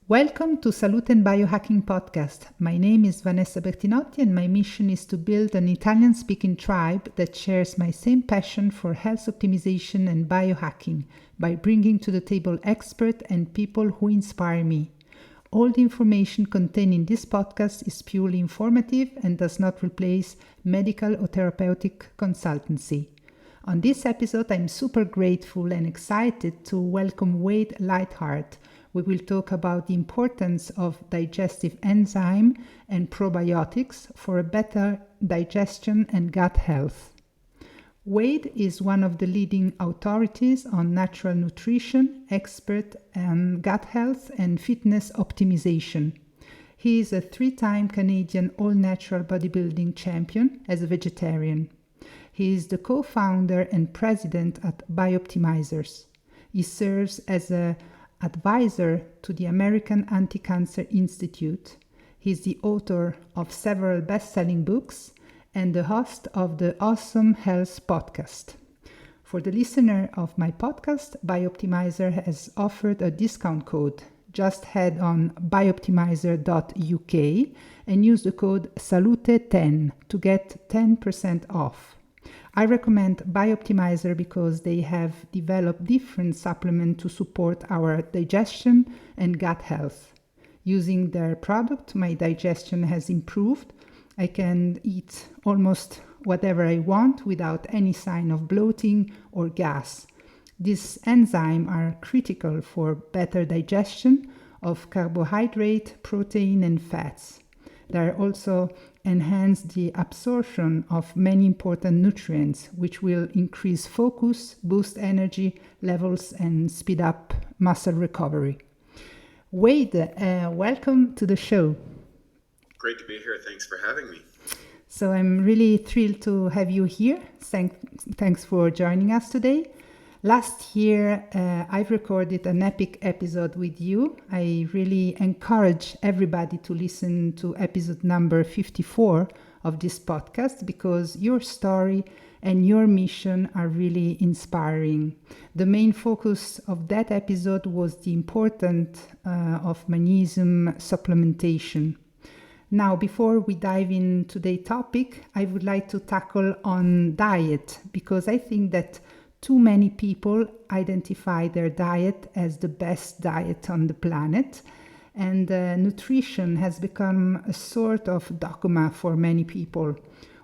Welcome to Salute and Biohacking Podcast. My name is Vanessa Bertinotti and my mission is to build an Italian-speaking tribe that shares my same passion for health optimization and biohacking by bringing to the table experts and people who inspire me. All the information contained in this podcast is purely informative and does not replace medical or therapeutic consultancy. On this episode, I'm super grateful and excited to welcome Wade Lightheart. We will talk about the importance of digestive enzyme and probiotics for a better digestion and gut health. Wade is one of the leading authorities on natural nutrition, expert on gut health and fitness optimization. He is a 3-time Canadian all-natural bodybuilding champion as a vegetarian. He is the co-founder and president at BiOptimizers. He serves as an advisor to the American Anti-Cancer Institute. He is the author of several best-selling books and the host of the Awesome Health podcast. For the listener of my podcast, BiOptimizer has offered a discount code. Just head on bioptimizer.uk and use the code SALUTE10 to get 10% off. I recommend BiOptimizer because they have developed different supplements to support our digestion and gut health. Using their product, my digestion has improved. I can eat almost whatever I want without any sign of bloating or gas. These enzymes are critical for better digestion of carbohydrate, protein, and fats. They also enhance the absorption of many important nutrients, which will increase focus, boost energy levels, and speed up muscle recovery. Wade, welcome to the show. Great to be here. Thanks for having me. So I'm really thrilled to have you here. Thanks for joining us today. Last year, I've recorded an epic episode with you. I really encourage everybody to listen to episode number 54 of this podcast because your story and your mission are really inspiring. The main focus of that episode was the importance of magnesium supplementation. Now, before we dive in today's topic, I would like to tackle on diet because I think that too many people identify their diet as the best diet on the planet, and nutrition has become a sort of dogma for many people.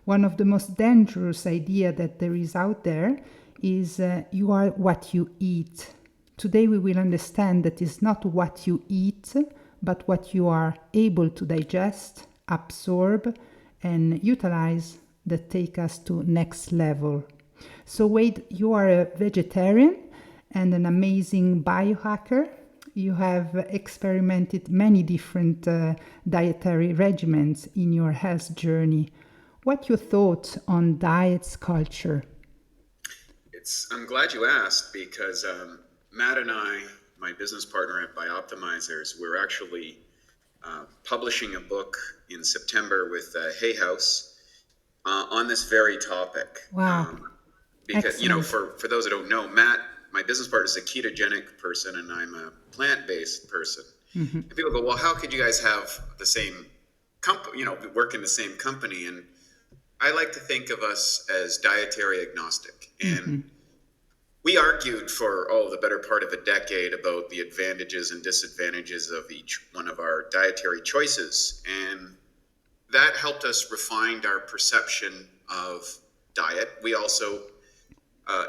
One of the most dangerous ideas that there is out there is you are what you eat. Today we will understand that it's not what you eat, but what you are able to digest, absorb, and utilize that take us to next level. So Wade, you are a vegetarian and an amazing biohacker. You have experimented many different dietary regimens in your health journey. What your thoughts on diets culture? I'm glad you asked because Matt and I, my business partner at BiOptimizers, we're actually publishing a book in September with Hay House on this very topic. Wow. Because, excellent. For those that don't know, Matt, my business partner, is a ketogenic person and I'm a plant-based person. Mm-hmm. And people go, well, how could you guys have the same company, work in the same company? And I like to think of us as dietary agnostic. And we argued for, the better part of a decade about the advantages and disadvantages of each one of our dietary choices. And that helped us refine our perception of diet. We also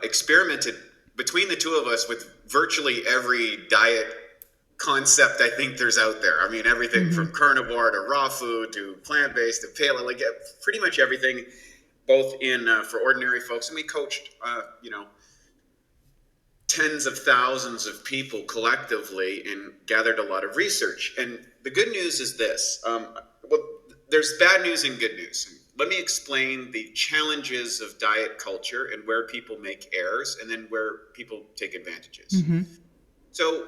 experimented between the two of us with virtually every diet concept I think there's out there. I mean, everything from carnivore to raw food to plant-based to paleo, like pretty much everything, both in for ordinary folks. And we coached, tens of thousands of people collectively and gathered a lot of research. And the good news is this. There's bad news and good news. Let me explain the challenges of diet culture and where people make errors and then where people take advantages. Mm-hmm. So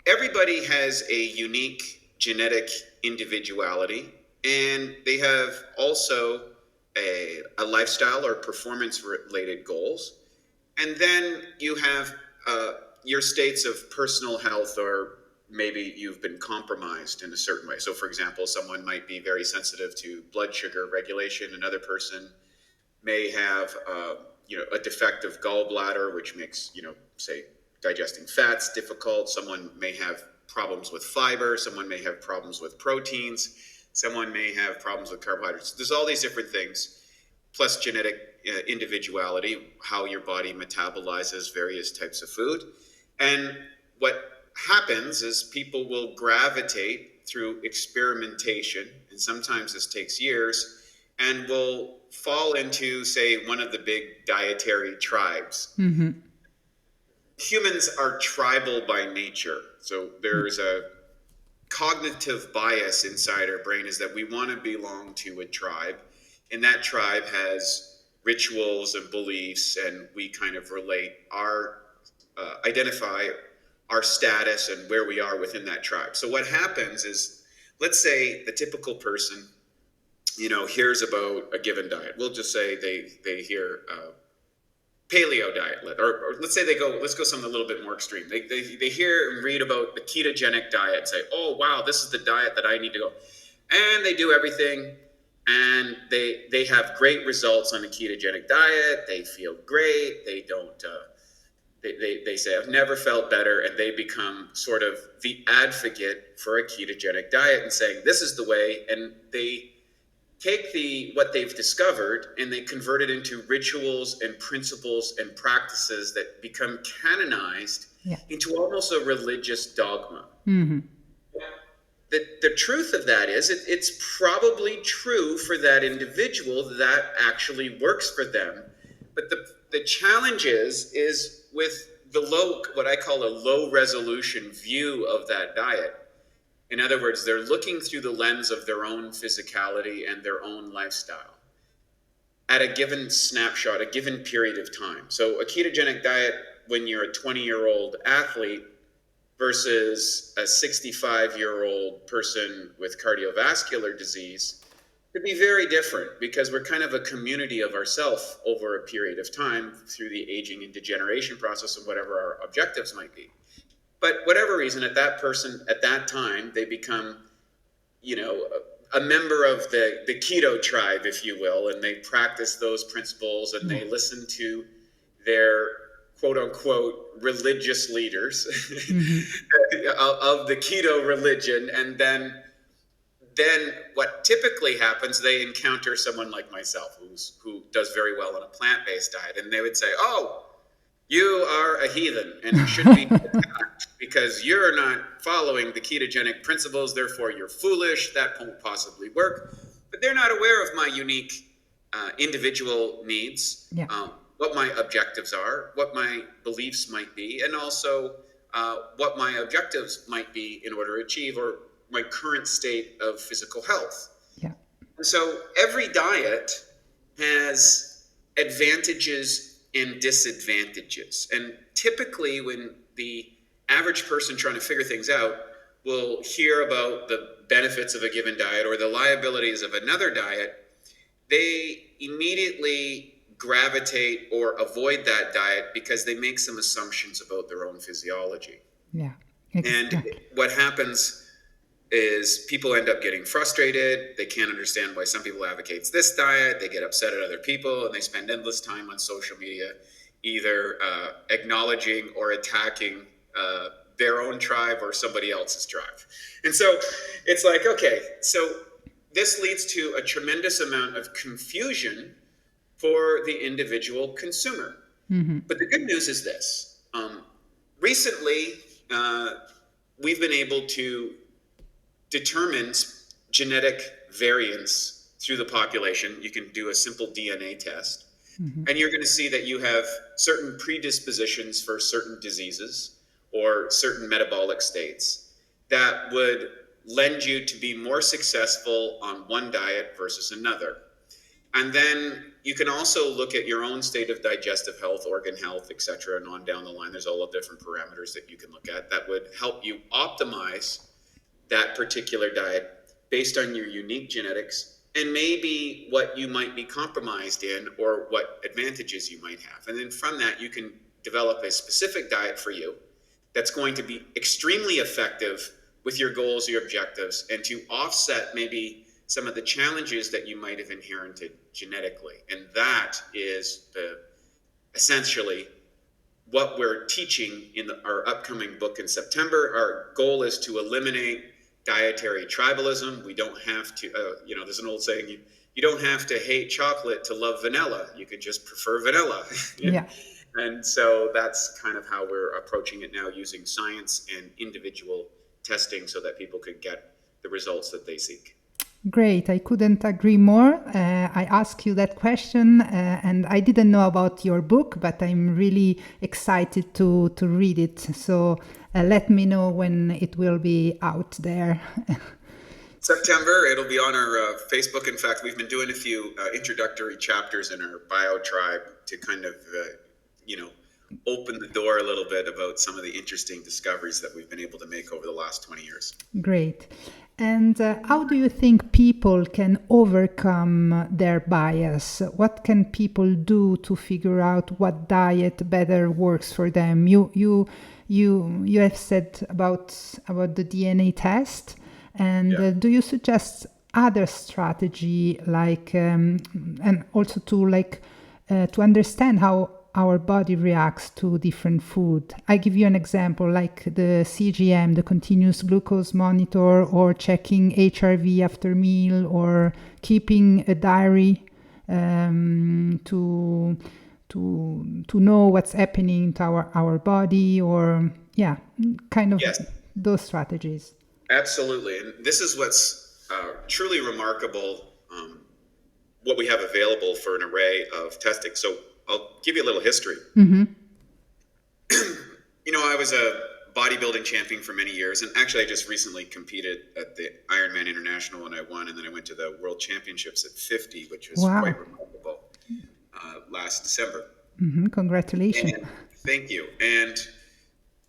everybody has a unique genetic individuality, and they have also a lifestyle or performance-related goals. And then you have your states of personal health or maybe you've been compromised in a certain way. So, for example, someone might be very sensitive to blood sugar regulation. Another person may have, a defective gallbladder, which makes, say, digesting fats difficult. Someone may have problems with fiber. Someone may have problems with proteins. Someone may have problems with carbohydrates. There's all these different things, plus genetic individuality, how your body metabolizes various types of food. And what happens is people will gravitate through experimentation, and sometimes this takes years, and will fall into, say, one of the big dietary tribes. Mm-hmm. Humans are tribal by nature. So there's a cognitive bias inside our brain, is that we want to belong to a tribe, and that tribe has rituals and beliefs, and we kind of relate our identify our status and where we are within that tribe. So what happens is, let's say the typical person, hears about a given diet. We'll just say they hear paleo diet, or let's say let's go something a little bit more extreme. They hear and read about the ketogenic diet and say, oh, wow, this is the diet that I need to go. And they do everything, and they have great results on the ketogenic diet. They feel great. They don't, they say, I've never felt better. And they become sort of the advocate for a ketogenic diet and saying, this is the way. And they take what they've discovered and they convert it into rituals and principles and practices that become canonized into almost a religious dogma. Mm-hmm. The truth of that is it's probably true for that individual that actually works for them. But the challenge is with what I call a low resolution view of that diet. In other words, they're looking through the lens of their own physicality and their own lifestyle at a given snapshot, a given period of time. So a ketogenic diet when you're a 20-year-old athlete versus a 65-year-old person with cardiovascular disease could be very different, because we're kind of a community of ourselves over a period of time through the aging and degeneration process of whatever our objectives might be. But whatever reason, at that person, at that time, they become, a member of the keto tribe, if you will, and they practice those principles, and they listen to their quote unquote religious leaders of the keto religion. And then what typically happens, they encounter someone like myself who does very well on a plant-based diet, and they would say, oh, you are a heathen and should be attacked because you're not following the ketogenic principles. Therefore, you're foolish. That won't possibly work. But they're not aware of my unique individual needs, what my objectives are, what my beliefs might be, and also what my objectives might be in order to achieve, or my current state of physical health. Yeah. And so every diet has advantages and disadvantages. And typically when the average person trying to figure things out will hear about the benefits of a given diet or the liabilities of another diet, they immediately gravitate or avoid that diet because they make some assumptions about their own physiology. Yeah. Exactly. And what happens is people end up getting frustrated. They can't understand why some people advocate this diet. They get upset at other people, and they spend endless time on social media, either acknowledging or attacking their own tribe or somebody else's tribe. And so it's like, okay, so this leads to a tremendous amount of confusion for the individual consumer. Mm-hmm. But the good news is this. Recently, we've been able to determine genetic variance through the population. You can do a simple DNA test, and you're going to see that you have certain predispositions for certain diseases or certain metabolic states that would lend you to be more successful on one diet versus another. And then you can also look at your own state of digestive health, organ health, et cetera, and on down the line. There's all the different parameters that you can look at that would help you optimize that particular diet based on your unique genetics and maybe what you might be compromised in or what advantages you might have. And then from that, you can develop a specific diet for you that's going to be extremely effective with your goals, your objectives, and to offset maybe some of the challenges that you might have inherited genetically. And that is essentially what we're teaching in our upcoming book in September. Our goal is to eliminate dietary tribalism. We don't have to, there's an old saying, you don't have to hate chocolate to love vanilla. You could just prefer vanilla. Yeah. And so that's kind of how we're approaching it now, using science and individual testing so that people could get the results that they seek. Great. I couldn't agree more. I asked you that question and I didn't know about your book, but I'm really excited to read it. So let me know when it will be out there. September, it'll be on our Facebook. In fact, we've been doing a few introductory chapters in our Bio Tribe to kind of, open the door a little bit about some of the interesting discoveries that we've been able to make over the last 20 years. Great. And how do you think people can overcome their bias? What can people do to figure out what diet better works for them? You have said about the DNA test, and do you suggest other strategy like and also to understand how our body reacts to different food? I give you an example, like the CGM, the continuous glucose monitor, or checking HRV after meal, or keeping a diary to know what's happening to our body, or kind of those strategies. Absolutely. And this is what's truly remarkable, what we have available for an array of testing. So I'll give you a little history. Mm-hmm. I was a bodybuilding champion for many years. And actually, I just recently competed at the Ironman International and I won. And then I went to the World Championships at 50, which was quite remarkable last December. Mm-hmm. Congratulations. And thank you. And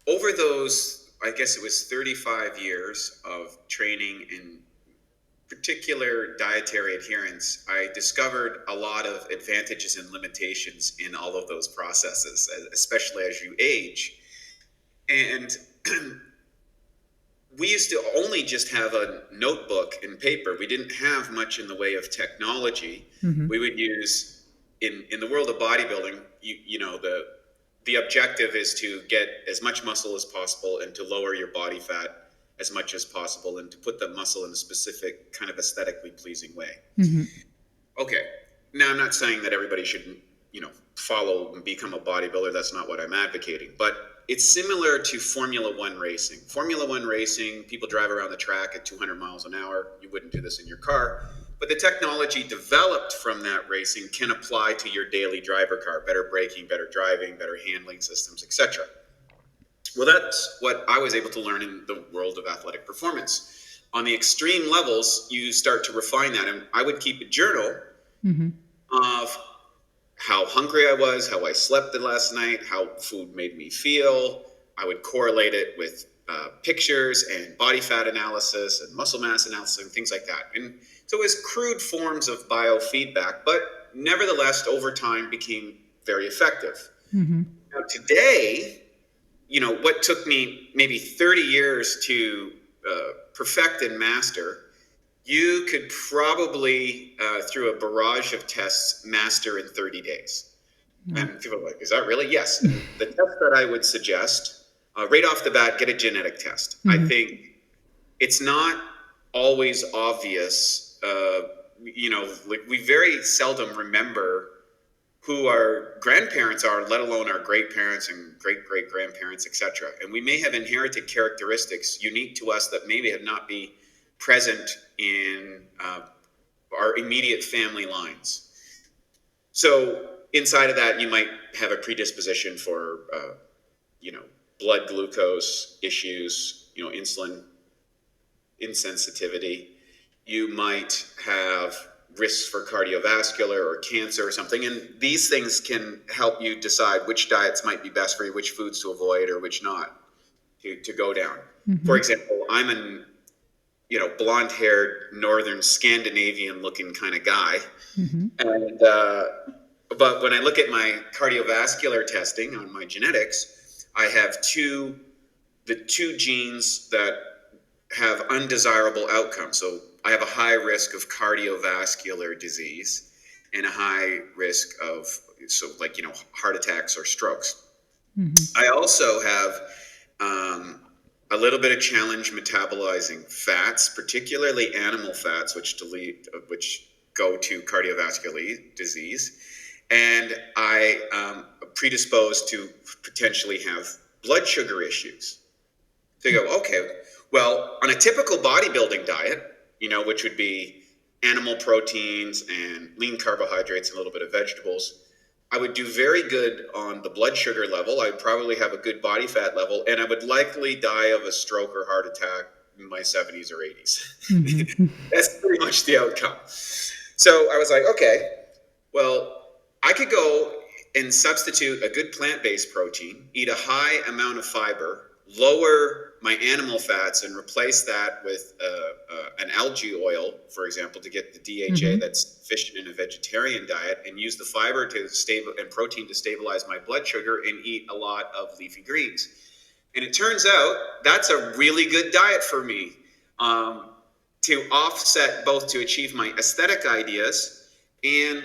over those, I guess it was 35 years of training in particular dietary adherence, I discovered a lot of advantages and limitations in all of those processes, especially as you age. And we used to only just have a notebook and paper. We didn't have much in the way of technology. Mm-hmm. We would use, in the world of bodybuilding, the objective is to get as much muscle as possible and to lower your body fat as much as possible and to put the muscle in a specific kind of aesthetically pleasing way. Mm-hmm. Okay. Now, I'm not saying that everybody should, follow and become a bodybuilder. That's not what I'm advocating. But it's similar to Formula One racing. Formula One racing, people drive around the track at 200 miles an hour. You wouldn't do this in your car. But the technology developed from that racing can apply to your daily driver car. Better braking, better driving, better handling systems, etc. Well, that's what I was able to learn in the world of athletic performance. On the extreme levels, you start to refine that. And I would keep a journal mm-hmm. of how hungry I was, how I slept the last night, how food made me feel. I would correlate it with pictures and body fat analysis and muscle mass analysis and things like that. And so it was crude forms of biofeedback, but nevertheless, over time became very effective. Mm-hmm. Now, today, what took me maybe 30 years to perfect and master, you could probably, through a barrage of tests, master in 30 days. Mm-hmm. And people are like, is that really? Yes. The test that I would suggest, right off the bat, get a genetic test. Mm-hmm. I think it's not always obvious. We very seldom remember who our grandparents are, let alone our great parents and great grandparents, etc. And we may have inherited characteristics unique to us that maybe have not been present in our immediate family lines. So inside of that, you might have a predisposition for, blood glucose issues, insulin insensitivity. You might have risks for cardiovascular or cancer or something. And these things can help you decide which diets might be best for you, which foods to avoid or which not to go down. Mm-hmm. For example, I'm an, blonde-haired, northern Scandinavian-looking kind of guy. Mm-hmm. And but when I look at my cardiovascular testing on my genetics, I have two the two genes that have undesirable outcomes. So I have a high risk of cardiovascular disease and a high risk of, heart attacks or strokes. I also have a little bit of challenge metabolizing fats, particularly animal fats, which go to cardiovascular disease. And I am predisposed to potentially have blood sugar issues. So you go, okay, well, on a typical bodybuilding diet, which would be animal proteins and lean carbohydrates and a little bit of vegetables, I would do very good on the blood sugar level. I'd probably have a good body fat level, and I would likely die of a stroke or heart attack in my 70s or 80s. That's pretty much the outcome. So I was like, okay, well, I could go and substitute a good plant-based protein, eat a high amount of fiber, lower my animal fats, and replace that with an algae oil, for example, to get the DHA that's sufficient in a vegetarian diet, and use the fiber and protein to stabilize my blood sugar, and eat a lot of leafy greens. And it turns out that's a really good diet for me to offset, both to achieve my aesthetic ideas and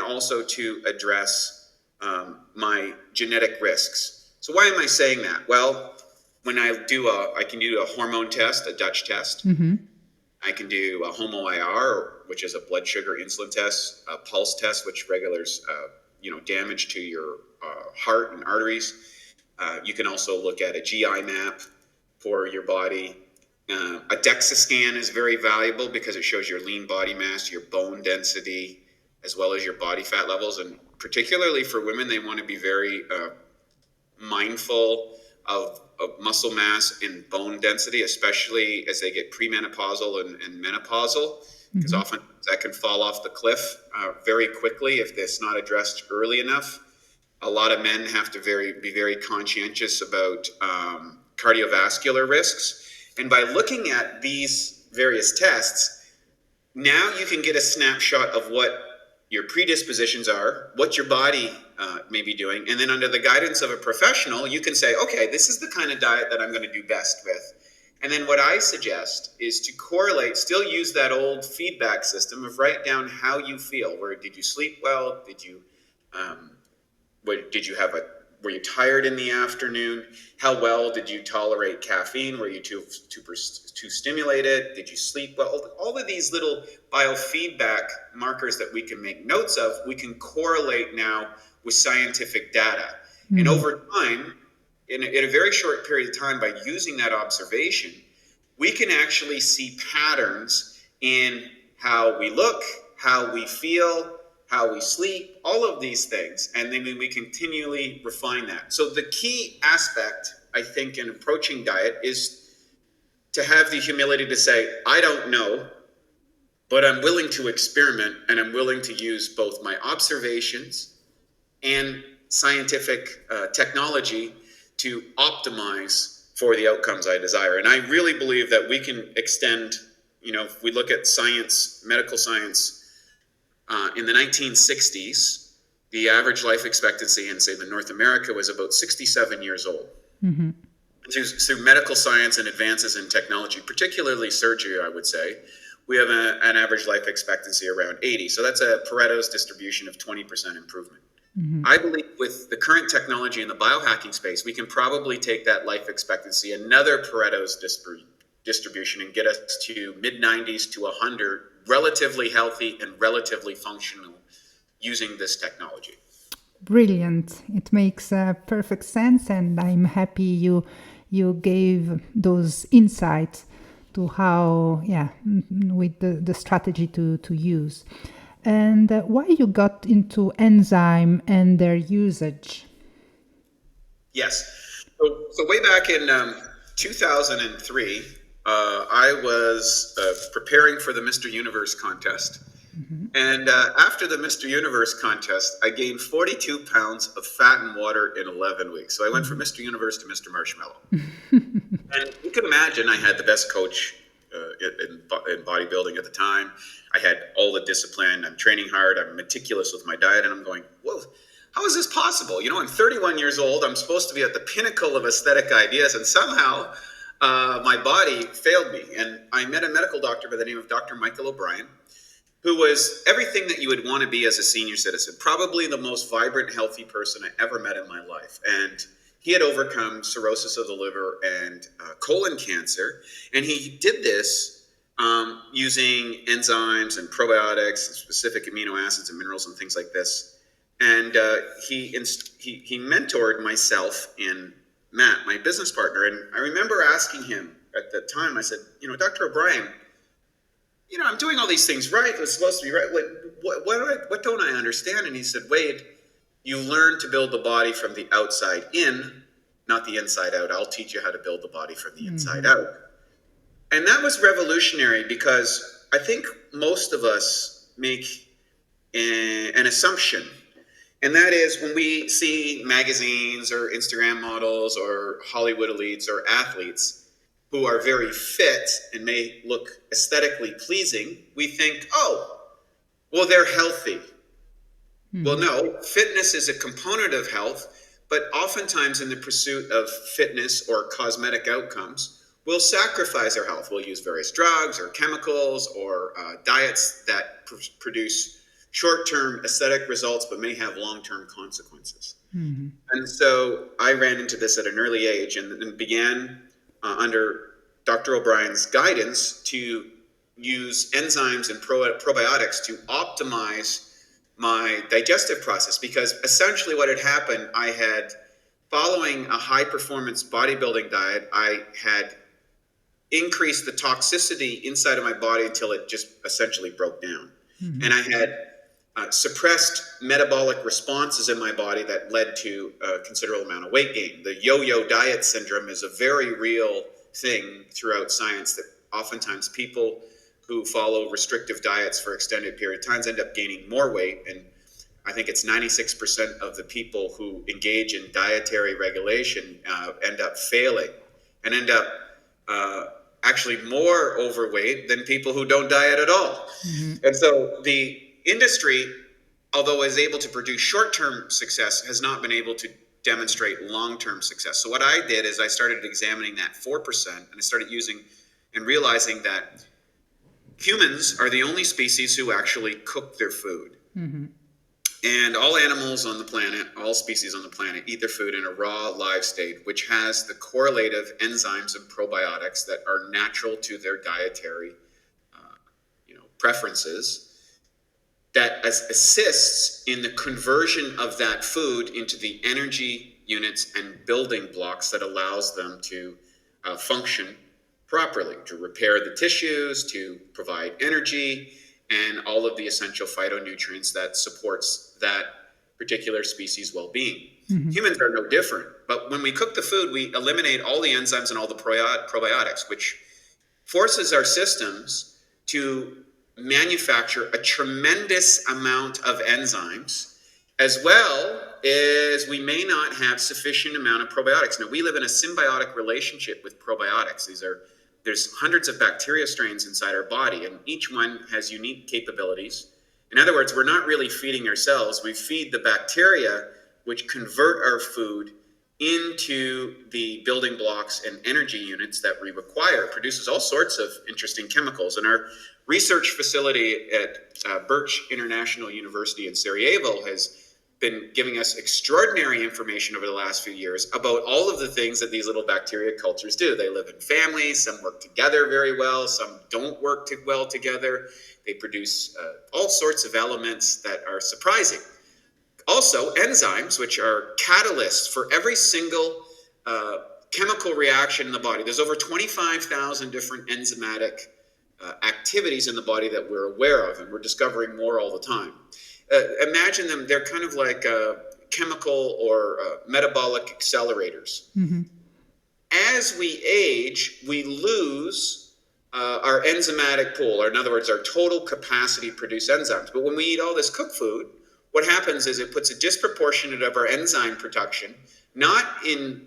also to address my genetic risks. So why am I saying that? Well, when I can do a hormone test, a Dutch test. I can do a HOMO-IR, which is a blood sugar insulin test, a pulse test, which regulates damage to your heart and arteries. You can also look at a GI map for your body. A DEXA scan is very valuable because it shows your lean body mass, your bone density, as well as your body fat levels. And particularly for women, they want to be very mindful of muscle mass and bone density, especially as they get premenopausal and menopausal, because often that can fall off the cliff very quickly if it's not addressed early enough. A lot of men have to be very conscientious about cardiovascular risks. And by looking at these various tests, now you can get a snapshot of what your predispositions are, what your body may be doing. And then under the guidance of a professional, you can say, okay, this is the kind of diet that I'm going to do best with. And then what I suggest is to correlate, still use that old feedback system of write down how you feel. Where did you sleep well? Were you tired in the afternoon? How well did you tolerate caffeine? Were you too stimulated? Did you sleep well? All of these little biofeedback markers that we can make notes of, we can correlate now with scientific data. And over time, in a very short period of time, by using that observation, we can actually see patterns in how we look, how we feel, how we sleep, all of these things. And then we continually refine that. So the key aspect, I think, in approaching diet is to have the humility to say, I don't know, but I'm willing to experiment, and I'm willing to use both my observations and scientific technology to optimize for the outcomes I desire. And I really believe that we can extend, if we look at science, medical science, in the 1960s, the average life expectancy in, say, North America was about 67 years old. Through medical science and advances in technology, particularly surgery, I would say, we have an average life expectancy around 80. So that's a Pareto's distribution of 20% improvement. I believe with the current technology in the biohacking space, we can probably take that life expectancy, another Pareto's distribution, and get us to mid-90s to 100, relatively healthy and relatively functional using this technology. Brilliant. It makes perfect sense, and I'm happy you gave those insights to how, with the strategy to use. And why you got into enzyme and their usage? Yes. So way back in 2003, I was preparing for the Mr. Universe contest. And after the Mr. Universe contest, I gained 42 pounds of fat and water in 11 weeks. So I went from Mr. Universe to Mr. Marshmallow. And you can imagine I had the best coach in bodybuilding at the time. I had all the discipline. I'm training hard. I'm meticulous with my diet. And I'm going, whoa, how is this possible? I'm 31 years old. I'm supposed to be at the pinnacle of aesthetic ideas, and somehow my body failed me. And I met a medical doctor by the name of Dr. Michael O'Brien, who was everything that you would want to be as a senior citizen, probably the most vibrant, healthy person I ever met in my life. And he had overcome cirrhosis of the liver and colon cancer. And he did this using enzymes and probiotics and specific amino acids and minerals and things like this. And he mentored myself and Matt, my business partner. And I remember asking him at the time, I said, Dr. O'Brien, I'm doing all these things right. It's supposed to be right. What don't I understand? And he said, Wade, you learn to build the body from the outside in, not the inside out. I'll teach you how to build the body from the inside out. And that was revolutionary because I think most of us make an assumption. And that is when we see magazines or Instagram models or Hollywood elites or athletes who are very fit and may look aesthetically pleasing, we think, well, they're healthy. Well, no, fitness is a component of health, but oftentimes in the pursuit of fitness or cosmetic outcomes, we'll sacrifice our health. We'll use various drugs or chemicals or diets that produce short-term aesthetic results, but may have long-term consequences. And so I ran into this at an early age and began under Dr. O'Brien's guidance to use enzymes and probiotics to optimize my digestive process, because essentially what had happened, following a high performance bodybuilding diet, I had increased the toxicity inside of my body until it just essentially broke down. And I had suppressed metabolic responses in my body that led to a considerable amount of weight gain. The yo-yo diet syndrome is a very real thing throughout science, that oftentimes people who follow restrictive diets for extended period of times end up gaining more weight. And I think it's 96% of the people who engage in dietary regulation end up failing and end up actually more overweight than people who don't diet at all. And so the industry, although is able to produce short-term success, has not been able to demonstrate long-term success. So what I did is I started examining that 4%, and I started using and realizing that humans are the only species who actually cook their food. And all animals on the planet, all species on the planet, eat their food in a raw, live state, which has the correlative enzymes and probiotics that are natural to their dietary preferences, that assists in the conversion of that food into the energy units and building blocks that allows them to function properly, to repair the tissues, to provide energy, and all of the essential phytonutrients that supports that particular species' well-being. Humans are no different, but when we cook the food, we eliminate all the enzymes and all the probiotics, which forces our systems to manufacture a tremendous amount of enzymes, as well as we may not have sufficient amount of probiotics. Now, we live in a symbiotic relationship with probiotics. There's hundreds of bacteria strains inside our body, and each one has unique capabilities. In other words, we're not really feeding ourselves. We feed the bacteria, which convert our food into the building blocks and energy units that we require. It produces all sorts of interesting chemicals. And our research facility at Birch International University in Sarajevo has been giving us extraordinary information over the last few years about all of the things that these little bacteria cultures do. They live in families, some work together very well, some don't work well together. They produce all sorts of elements that are surprising. Also, enzymes, which are catalysts for every single chemical reaction in the body. There's over 25,000 different enzymatic activities in the body that we're aware of, and we're discovering more all the time. Imagine them, they're kind of like chemical or metabolic accelerators. As we age, we lose our enzymatic pool, or in other words, our total capacity to produce enzymes. But when we eat all this cooked food, what happens is it puts a disproportionate of our enzyme production, not in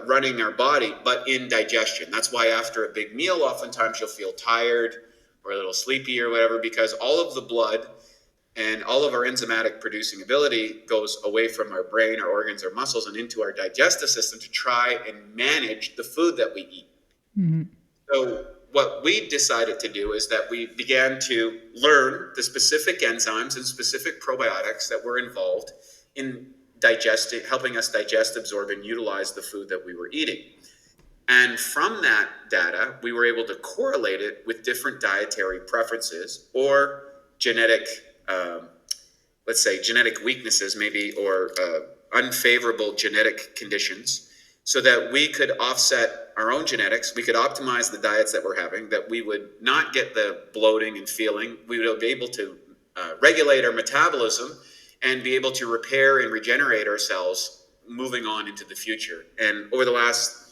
running our body, but in digestion. That's why after a big meal, oftentimes you'll feel tired or a little sleepy or whatever, because all of the blood And all of our enzymatic producing ability goes away from our brain, our organs, our muscles, and into our digestive system to try and manage the food that we eat. Mm-hmm. So what we decided to do is that we began to learn the specific enzymes and specific probiotics that were involved in digesting, helping us digest, absorb, and utilize the food that we were eating. And from that data, we were able to correlate it with different dietary preferences or genetic, let's say genetic weaknesses maybe, or unfavorable genetic conditions, so that we could offset our own genetics. We could optimize the diets that we're having, that we would not get the bloating and feeling. We would be able to regulate our metabolism and be able to repair and regenerate ourselves moving on into the future. And over the last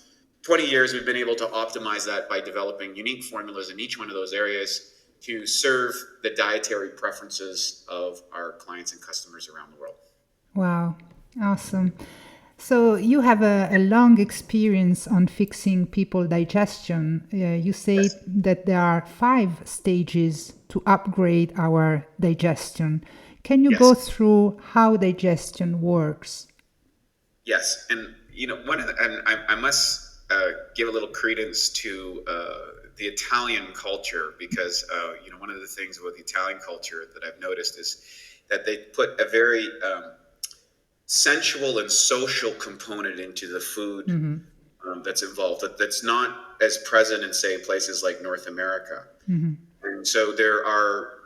20 years, we've been able to optimize that by developing unique formulas in each one of those areas to serve the dietary preferences of our clients and customers around the world. Wow, awesome. So you have a long experience on fixing people digestion. You say Yes. that there are 5 stages to upgrade our digestion. Can you Yes. go through how digestion works? Yes, and one of the, and I must give a little credence to the Italian culture, because one of the things with the Italian culture that I've noticed is that they put a very sensual and social component into the food that's involved. That's not as present in, say, places like North America. Mm-hmm. And so there are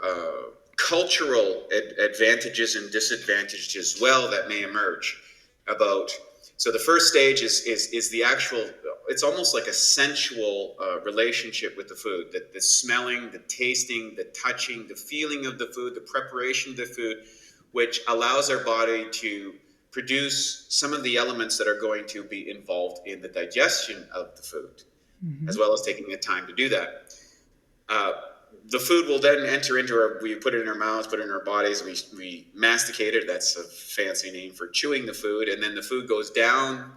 cultural advantages and disadvantages as well that may emerge about. So the first stage is the actual. It's almost like a sensual relationship with the food. The smelling, the tasting, the touching, the feeling of the food, the preparation of the food, which allows our body to produce some of the elements that are going to be involved in the digestion of the food, as well as taking the time to do that. The food will then enter into we put it in our mouths, put it in our bodies, we masticate it. That's a fancy name for chewing the food. And then the food goes down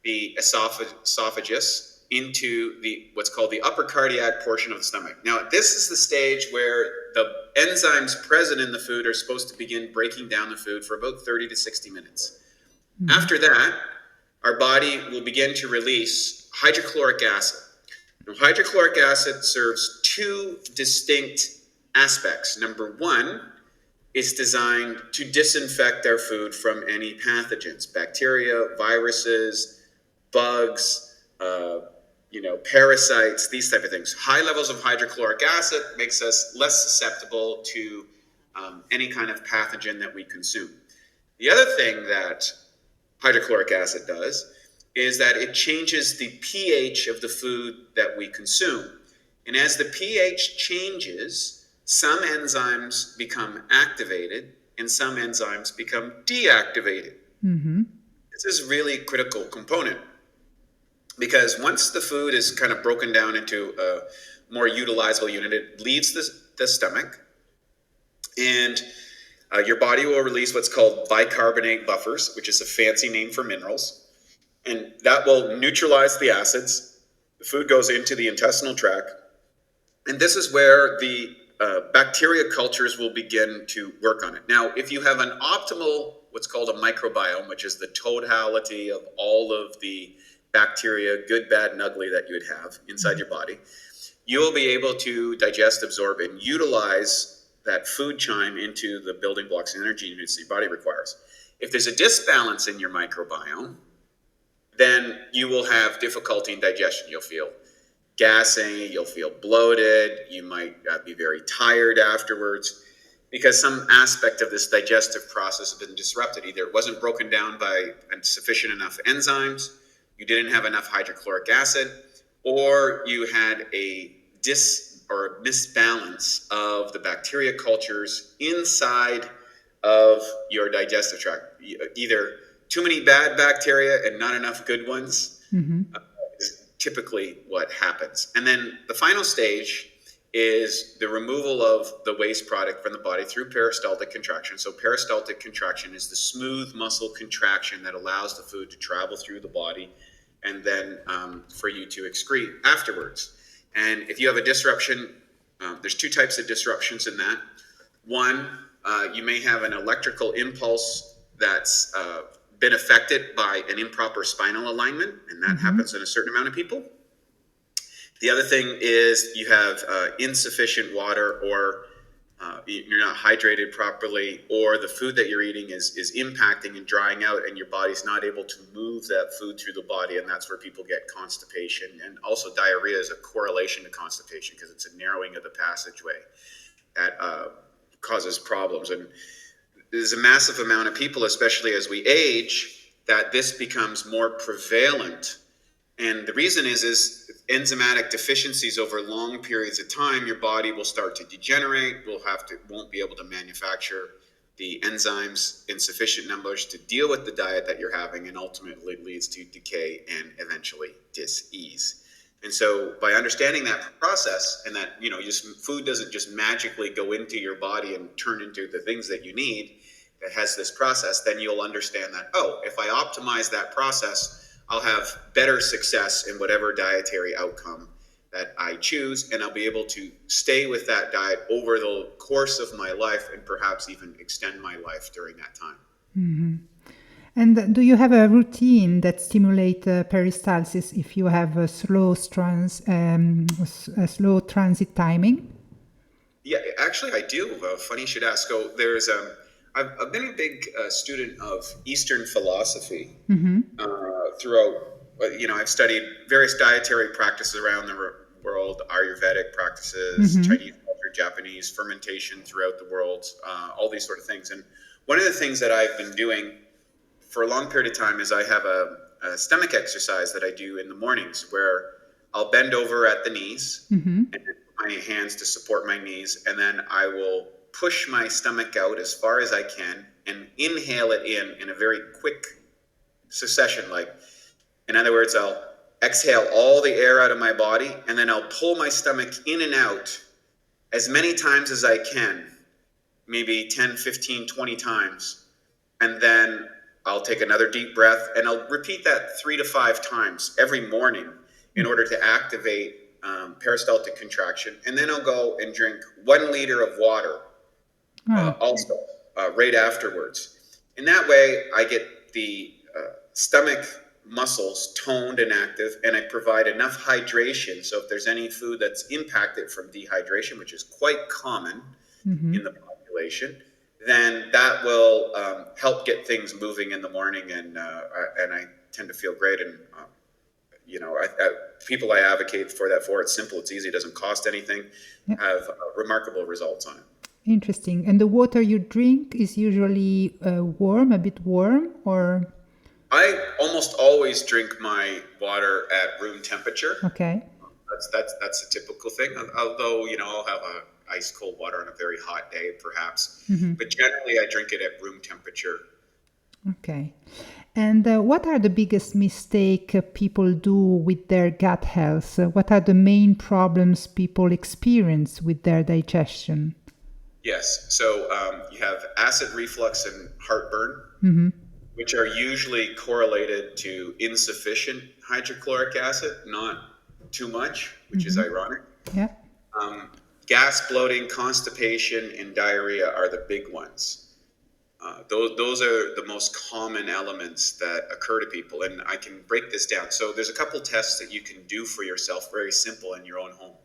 the esophagus into what's called the upper cardiac portion of the stomach. Now, this is the stage where the enzymes present in the food are supposed to begin breaking down the food for about 30 to 60 minutes. Mm-hmm. After that, our body will begin to release hydrochloric acid. Now, hydrochloric acid serves 2 distinct aspects. Number 1 is designed to disinfect our food from any pathogens, bacteria, viruses, bugs, parasites, these type of things. High levels of hydrochloric acid makes us less susceptible to any kind of pathogen that we consume. The other thing that hydrochloric acid does is that it changes the pH of the food that we consume. And as the pH changes, some enzymes become activated and some enzymes become deactivated. Mm-hmm. This is really a critical component, because once the food is kind of broken down into a more utilizable unit, it leaves the stomach, and your body will release what's called bicarbonate buffers, which is a fancy name for minerals. And that will neutralize the acids. The food goes into the intestinal tract. And this is where the bacteria cultures will begin to work on it. Now, if you have an optimal, what's called a microbiome, which is the totality of all of the bacteria, good, bad, and ugly, that you would have inside your body, you will be able to digest, absorb, and utilize that food chime into the building blocks and energy units that your body requires. If there's a disbalance in your microbiome, then you will have difficulty in digestion. You'll feel gassing, you'll feel bloated, you might be very tired afterwards, because some aspect of this digestive process has been disrupted. Either it wasn't broken down by sufficient enough enzymes, you didn't have enough hydrochloric acid, or you had a misbalance of the bacteria cultures inside of your digestive tract. Either too many bad bacteria and not enough good ones is typically what happens. And then the final stage is the removal of the waste product from the body through peristaltic contraction. So peristaltic contraction is the smooth muscle contraction that allows the food to travel through the body and then for you to excrete afterwards. And if you have a disruption, there's 2 types of disruptions in that. One, You may have an electrical impulse that's been affected by an improper spinal alignment, and that happens in a certain amount of people. The other thing is you have insufficient water, or you're not hydrated properly, or the food that you're eating is impacting and drying out, and your body's not able to move that food through the body, and that's where people get constipation. And also diarrhea is a correlation to constipation because it's a narrowing of the passageway that causes problems. And there's a massive amount of people, especially as we age, that this becomes more prevalent. And the reason is enzymatic deficiencies over long periods of time. Your body will start to degenerate. Won't be able to manufacture the enzymes in sufficient numbers to deal with the diet that you're having, and ultimately leads to decay and eventually dis-ease. And so by understanding that process, and that, food doesn't just magically go into your body and turn into the things that you need, it has this process, then you'll understand that, if I optimize that process, I'll have better success in whatever dietary outcome that I choose, and I'll be able to stay with that diet over the course of my life, and perhaps even extend my life during that time. Mm-hmm. And do you have a routine that stimulates peristalsis if you have a slow transit timing? Yeah, actually I do. Funny you should ask. So there's I've been a big student of Eastern philosophy throughout. I've studied various dietary practices around the world, Ayurvedic practices, Chinese culture, Japanese fermentation throughout the world, all these sort of things. And one of the things that I've been doing for a long period of time is I have a stomach exercise that I do in the mornings, where I'll bend over at the knees and put my hands to support my knees, and then I will push my stomach out as far as I can and inhale it in a very quick succession. In other words, I'll exhale all the air out of my body, and then I'll pull my stomach in and out as many times as I can, maybe 10, 15, 20 times. And then I'll take another deep breath, and I'll repeat that 3 to 5 times every morning in order to activate peristaltic contraction. And then I'll go and drink 1 liter of water right afterwards. In that way, I get the stomach muscles toned and active, and I provide enough hydration. So if there's any food that's impacted from dehydration, which is quite common in the population, then that will help get things moving in the morning, and I tend to feel great. And people I advocate for that for. It's simple, it's easy, it doesn't cost anything. Have remarkable results on it. Interesting. And the water you drink is usually warm, a bit warm, or? I almost always drink my water at room temperature. Okay. That's a typical thing. Although I'll have ice cold water on a very hot day, perhaps. But generally, I drink it at room temperature. Okay. And what are the biggest mistake people do with their gut health? What are the main problems people experience with their digestion? Yes. So you have acid reflux and heartburn, which are usually correlated to insufficient hydrochloric acid, not too much, which is ironic. Yeah. Gas, bloating, constipation, and diarrhea are the big ones. Those are the most common elements that occur to people, and I can break this down. So there's a couple tests that you can do for yourself, very simple, in your own home.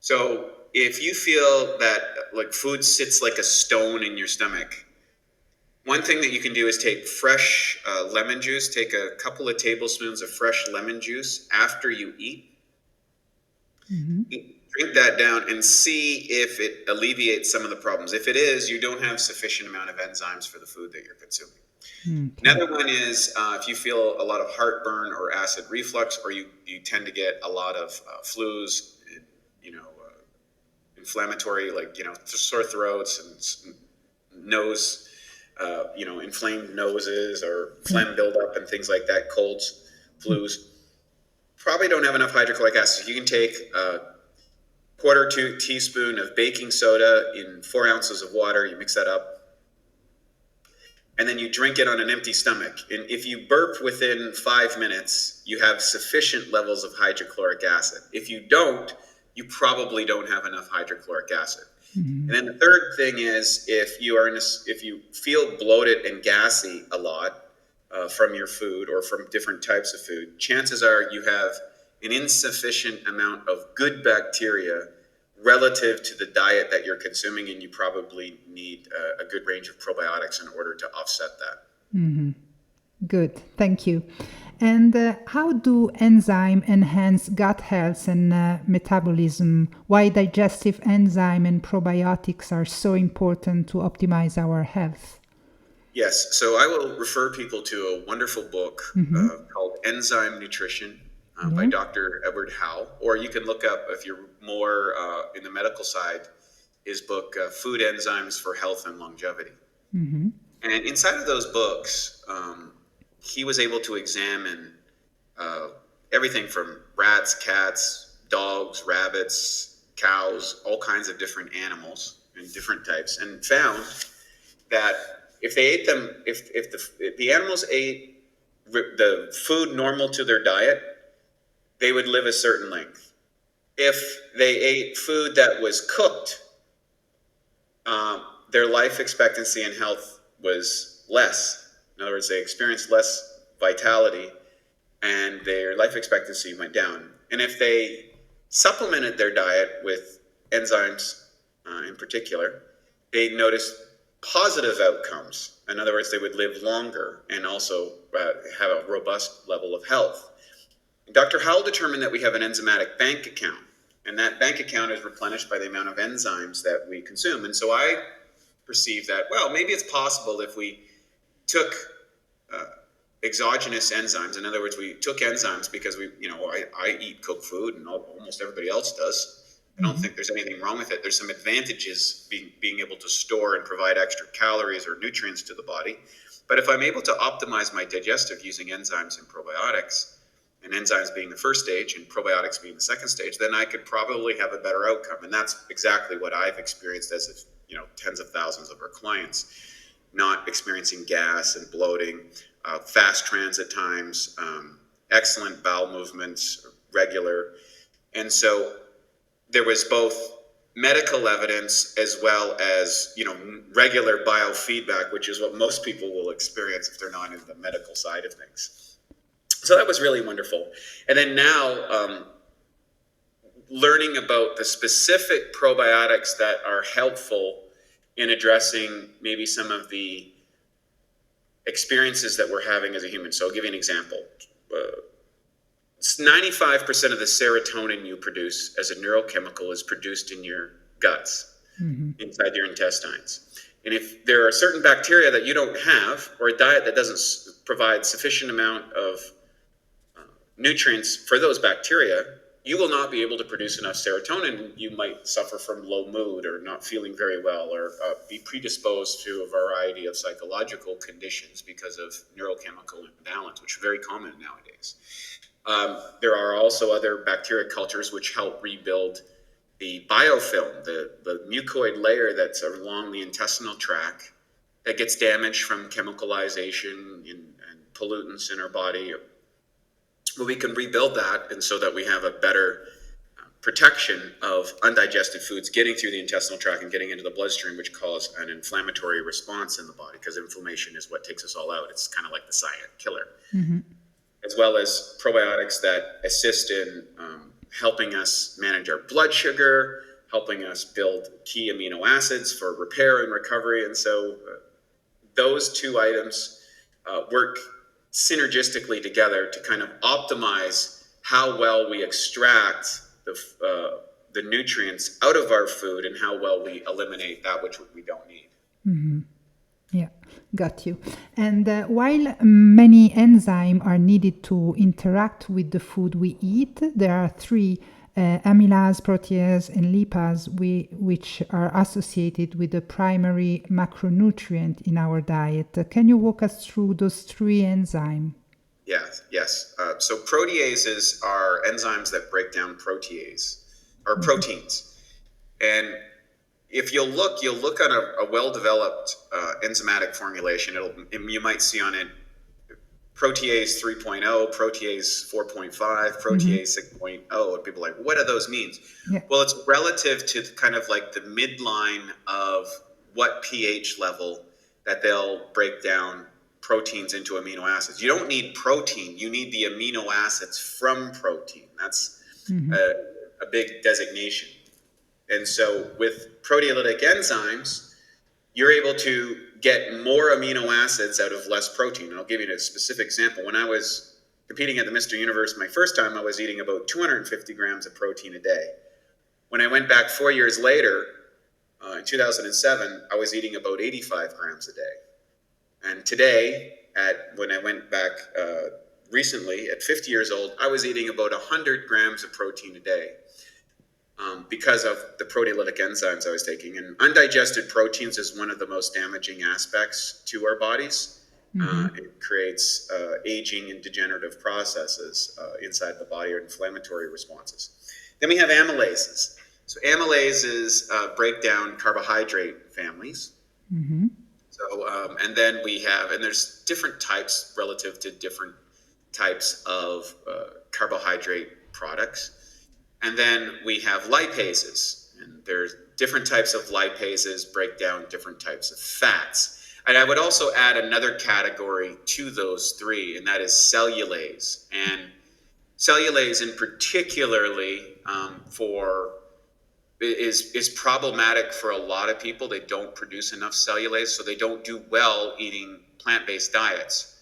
So if you feel that food sits like a stone in your stomach, one thing that you can do is take fresh lemon juice. Take a couple of tablespoons of fresh lemon juice after you eat. Drink that down and see if it alleviates some of the problems. If it is, you don't have sufficient amount of enzymes for the food that you're consuming. Another one is if you feel a lot of heartburn or acid reflux, or you tend to get a lot of flus, inflammatory, sore throats and nose, inflamed noses or phlegm buildup and things like that, colds, flus, probably don't have enough hydrochloric acid. You can take a quarter teaspoon of baking soda in 4 ounces of water. You mix that up, and then you drink it on an empty stomach. And if you burp within 5 minutes, you have sufficient levels of hydrochloric acid. If you don't, you probably don't have enough hydrochloric acid. And then the third thing is if you feel bloated and gassy a lot from your food or from different types of food, chances are you have an insufficient amount of good bacteria relative to the diet that you're consuming, and you probably need a good range of probiotics in order to offset that. Good, thank you. And how do enzyme enhance gut health and metabolism? Why digestive enzyme and probiotics are so important to optimize our health? Yes, so I will refer people to a wonderful book called Enzyme Nutrition by Dr. Edward Howe, or you can look up, if you're more in the medical side, his book, Food Enzymes for Health and Longevity. And inside of those books, he was able to examine everything from rats, cats, dogs, rabbits, cows, all kinds of different animals and different types, and found that if they ate them, if the animals ate the food normal to their diet, they would live a certain length. If they ate food that was cooked, their life expectancy and health was less. In other words, they experienced less vitality and their life expectancy went down. And if they supplemented their diet with enzymes in particular, they noticed positive outcomes. In other words, they would live longer and also have a robust level of health. Dr. Howell determined that we have an enzymatic bank account, and that bank account is replenished by the amount of enzymes that we consume. And so I perceive that, well, maybe it's possible if we took exogenous enzymes. In other words, we took enzymes because I eat cooked food and almost everybody else does. I don't think there's anything wrong with it. There's some advantages being able to store and provide extra calories or nutrients to the body. But if I'm able to optimize my digestive using enzymes and probiotics, and enzymes being the first stage and probiotics being the second stage, then I could probably have a better outcome. And that's exactly what I've experienced as tens of thousands of our clients, not experiencing gas and bloating, fast transit times, excellent bowel movements, regular. And so there was both medical evidence as well as, regular biofeedback, which is what most people will experience if they're not in the medical side of things. So that was really wonderful. And then now, learning about the specific probiotics that are helpful in addressing maybe some of the experiences that we're having as a human. So I'll give you an example. 95% of the serotonin you produce as a neurochemical is produced in your guts, inside your intestines. And if there are certain bacteria that you don't have, or a diet that doesn't provide sufficient amount of nutrients for those bacteria, you will not be able to produce enough serotonin. You might suffer from low mood or not feeling very well, or be predisposed to a variety of psychological conditions because of neurochemical imbalance, which is very common nowadays. There are also other bacteria cultures which help rebuild the biofilm, the mucoid layer that's along the intestinal tract that gets damaged from chemicalization and pollutants in our body. Well, we can rebuild that, and so that we have a better protection of undigested foods getting through the intestinal tract and getting into the bloodstream, which cause an inflammatory response in the body, because inflammation is what takes us all out. It's kind of like the silent killer. As well as probiotics that assist in helping us manage our blood sugar, helping us build key amino acids for repair and recovery. And so those two items work synergistically together to kind of optimize how well we extract the nutrients out of our food and how well we eliminate that which we don't need. Yeah, got you. And while many enzymes are needed to interact with the food we eat, there are three amylase, protease, and lipase, which are associated with the primary macronutrient in our diet. Can you walk us through those three enzymes? Yes. So proteases are enzymes that break down proteins. And if you'll look at a well-developed enzymatic formulation. You might see on it protease 3.0, protease 4.5, Mm-hmm. protease 6.0. And people are like, what do those mean? Yeah. Well, it's relative to kind of like the midline of what pH level that they'll break down proteins into amino acids. You don't need protein, you need the amino acids from protein. That's Mm-hmm. a big designation. And so with proteolytic enzymes, you're able to get more amino acids out of less protein. And I'll give you a specific example. When I was competing at the Mr. Universe my first time, I was eating about 250 grams of protein a day. When I went back 4 years later, in 2007, I was eating about 85 grams a day. And today, when I went back recently, at 50 years old, I was eating about 100 grams of protein a day. Because of the proteolytic enzymes I was taking. And undigested proteins is one of the most damaging aspects to our bodies. Mm-hmm. It creates aging and degenerative processes inside the body, or inflammatory responses. Then we have amylases. So amylases break down carbohydrate families. Mm-hmm. So, and then we have, and there's different types relative to different types of carbohydrate products. And then we have lipases, and there's different types of lipases break down different types of fats. And I would also add another category to those three, and that is cellulase. And cellulase, in particularly, is problematic for a lot of people. They don't produce enough cellulase, so they don't do well eating plant-based diets.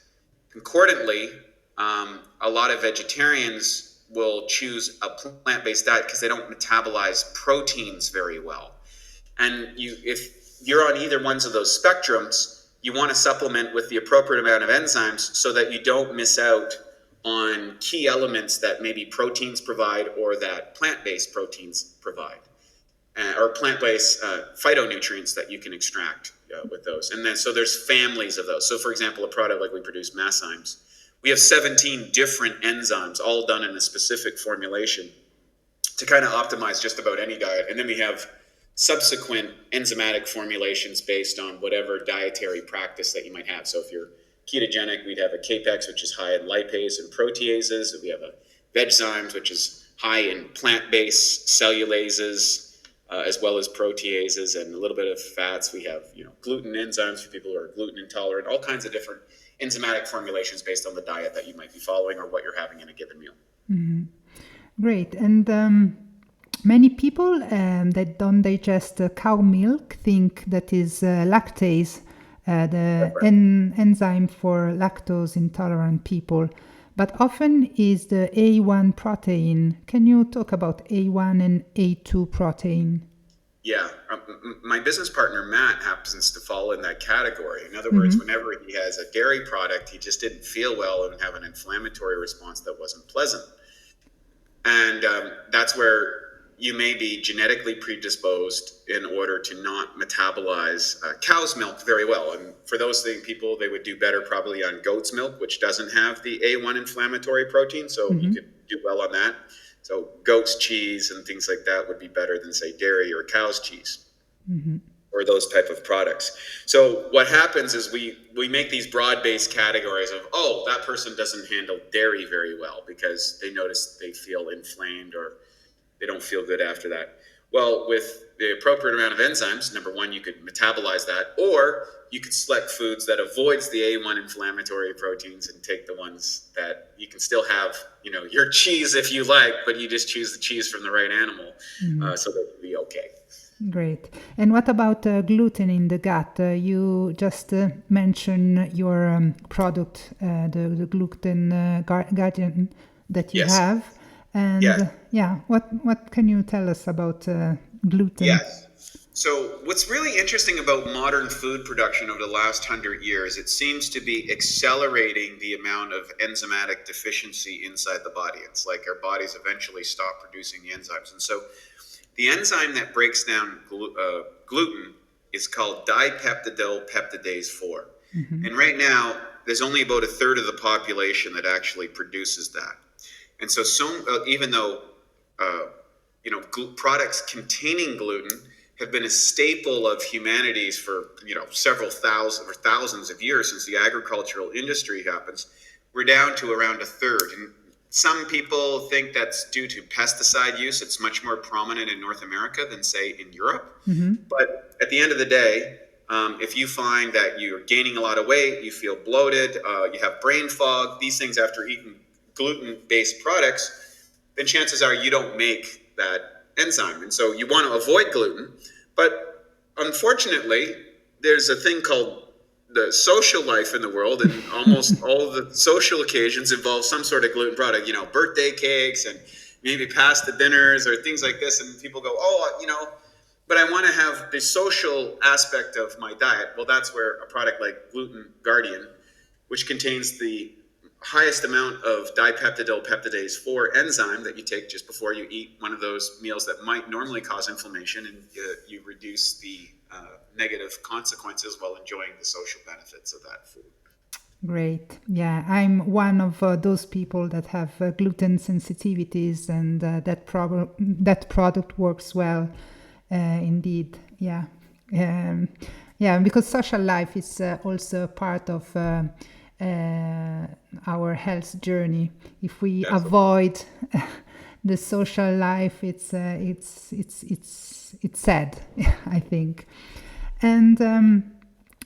Concordantly, a lot of vegetarians will choose a plant-based diet because they don't metabolize proteins very well. And if you're on either ones of those spectrums, you want to supplement with the appropriate amount of enzymes so that you don't miss out on key elements that maybe proteins provide, or that plant-based proteins provide, or plant-based phytonutrients that you can extract with those. And then so there's families of those. So for example, a product like we produce, Masszymes, we have 17 different enzymes, all done in a specific formulation to kind of optimize just about any diet. And then we have subsequent enzymatic formulations based on whatever dietary practice that you might have. So if you're ketogenic, we'd have a Capex, which is high in lipase and proteases. We have a Vegzymes, which is high in plant-based cellulases, as well as proteases and a little bit of fats. We have, gluten enzymes for people who are gluten intolerant, all kinds of different enzymatic formulations based on the diet that you might be following or what you're having in a given meal. Mm-hmm. Great. And many people that don't digest cow milk think that is lactase, the enzyme for lactose intolerant people, but often is the A1 protein. Can you talk about A1 and A2 protein? Yeah, my business partner, Matt, happens to fall in that category. In other words, whenever he has a dairy product, he just didn't feel well and have an inflammatory response that wasn't pleasant. And that's where you may be genetically predisposed in order to not metabolize cow's milk very well. And for those people, they would do better probably on goat's milk, which doesn't have the A1 inflammatory protein. So you could do well on that. So goat's cheese and things like that would be better than, say, dairy or cow's cheese, or those type of products. So what happens is we make these broad-based categories of, that person doesn't handle dairy very well because they notice they feel inflamed or they don't feel good after that. Well, with the appropriate amount of enzymes, number one, you could metabolize that, or you could select foods that avoids the A1 inflammatory proteins and take the ones that you can still have, your cheese if you like, but you just choose the cheese from the right animal, so that you'll be okay. Great. And what about gluten in the gut? You just mentioned your product, the gluten guardian that you have. And what can you tell us about gluten? Yes. So what's really interesting about modern food production over the last 100 years, it seems to be accelerating the amount of enzymatic deficiency inside the body. It's like our bodies eventually stop producing the enzymes. And so the enzyme that breaks down gluten is called dipeptidyl peptidase 4. And right now, there's only about a third of the population that actually produces that. And so even though products containing gluten have been a staple of humanities for several thousand or thousands of years since the agricultural industry happens, we're down to around a third. And some people think that's due to pesticide use. It's much more prominent in North America than, say, in Europe. But at the end of the day, if you find that you're gaining a lot of weight, you feel bloated, you have brain fog, these things after eating gluten-based products, then chances are you don't make that enzyme. And so you want to avoid gluten. But unfortunately, there's a thing called the social life in the world, and almost all of the social occasions involve some sort of gluten product, birthday cakes and maybe pasta dinners or things like this. And people go, but I want to have the social aspect of my diet. Well, that's where a product like Gluten Guardian, which contains the highest amount of dipeptidyl peptidase 4 enzyme that you take just before you eat one of those meals that might normally cause inflammation, and you reduce the negative consequences while enjoying the social benefits of that food. Great. Yeah, I'm one of those people that have gluten sensitivities, and that product works well. Indeed. Yeah. Because social life is also part of our health journey. If we avoid the social life, it's sad, I think. And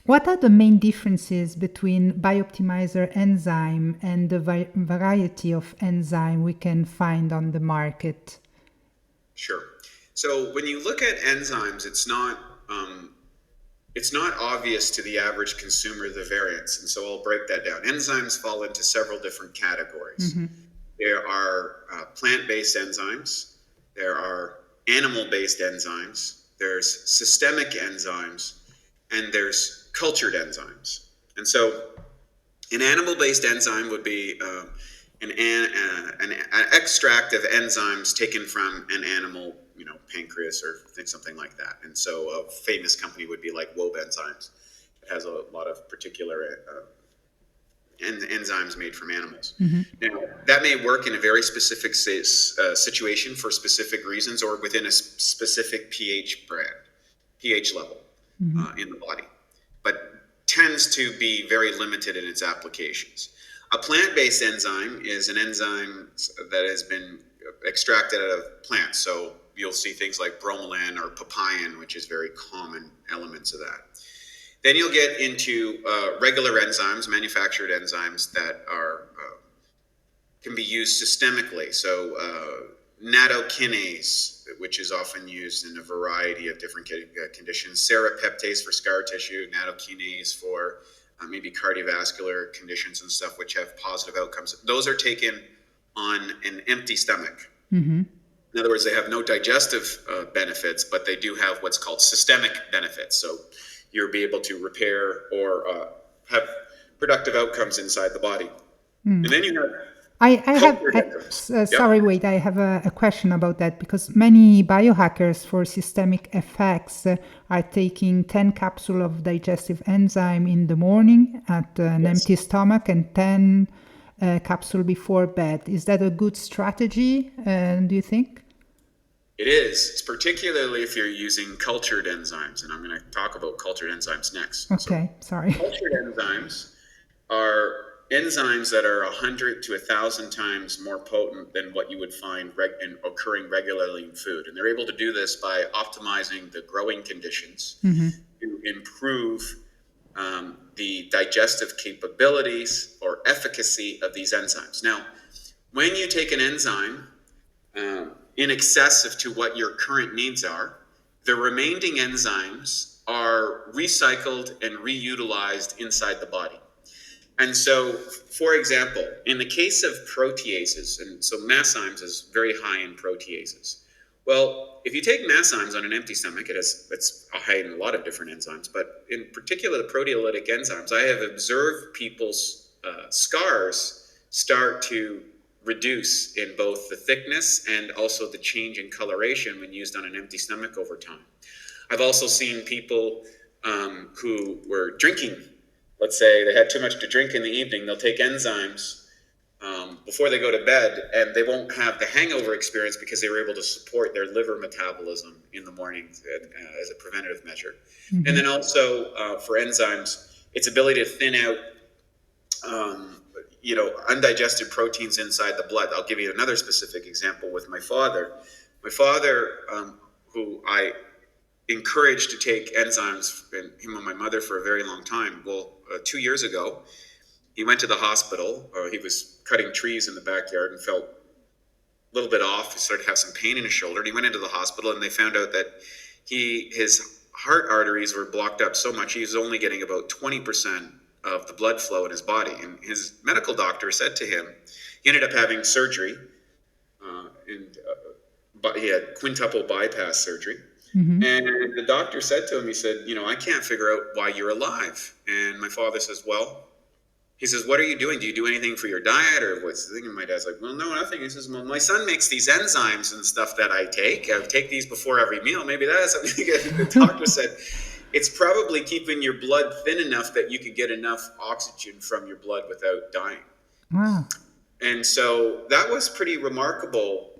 what are the main differences between BiOptimizer enzyme and the variety of enzyme we can find on the market? Sure. So when you look at enzymes, it's not obvious to the average consumer the variance, and so I'll break that down. Enzymes fall into several different categories. There are plant-based enzymes, there are animal-based enzymes, there's systemic enzymes, and there's cultured enzymes. And so an animal-based enzyme would be an extract of enzymes taken from an animal, pancreas or something like that. And so a famous company would be like Wade Enzymes. It has a lot of particular enzymes made from animals. Now, that may work in a very specific situation for specific reasons, or within a specific pH level in the body, but tends to be very limited in its applications. A plant-based enzyme is an enzyme that has been extracted out of plants. So you'll see things like bromelain or papain, which is very common elements of that. Then you'll get into regular enzymes, manufactured enzymes that can be used systemically. So nattokinase, which is often used in a variety of different conditions. Serrapeptase for scar tissue, nattokinase for maybe cardiovascular conditions and stuff, which have positive outcomes. Those are taken on an empty stomach. In other words, they have no digestive benefits, but they do have what's called systemic benefits. So you'll be able to repair or have productive outcomes inside the body. And then you have sorry, Wade, I have a question about that, because many biohackers for systemic effects are taking 10 capsules of digestive enzyme in the morning at an empty stomach and 10 capsule before bed. Is that a good strategy, do you think? It is. It's particularly if you're using cultured enzymes, and I'm going to talk about cultured enzymes next. Okay, sorry. Cultured enzymes are enzymes that are 100 to 1,000 times more potent than what you would find occurring regularly in food. And they're able to do this by optimizing the growing conditions to improve the digestive capabilities or efficacy of these enzymes. Now, when you take an enzyme in excess to what your current needs are, the remaining enzymes are recycled and reutilized inside the body. And so, for example, in the case of proteases, and so Masszymes is very high in proteases. Well, if you take Masszymes on an empty stomach, it's high in a lot of different enzymes, but in particular the proteolytic enzymes, I have observed people's scars start to reduce in both the thickness and also the change in coloration when used on an empty stomach over time. I've also seen people who were drinking. Let's say they had too much to drink in the evening. They'll take enzymes before they go to bed, and they won't have the hangover experience because they were able to support their liver metabolism in the morning as a preventative measure. And then also for enzymes, its ability to thin out undigested proteins inside the blood. I'll give you another specific example with my father. My father, who I encouraged to take enzymes, and him and my mother for a very long time. Well, 2 years ago, he went to the hospital. He was cutting trees in the backyard and felt a little bit off. He started to have some pain in his shoulder. And he went into the hospital, and they found out that his heart arteries were blocked up so much he was only getting about 20% of the blood flow in his body. And his medical doctor said to him, he ended up having surgery, but he had quintuple bypass surgery. Mm-hmm. And the doctor said to him, he said, I can't figure out why you're alive. And my father says, well, he says, what are you doing? Do you do anything for your diet, or what's the thing? And my dad's like, well, no, nothing. He says, well, my son makes these enzymes and stuff that I take these before every meal. Maybe that has something to get. The doctor said, it's probably keeping your blood thin enough that you can get enough oxygen from your blood without dying. Wow. And so that was pretty remarkable,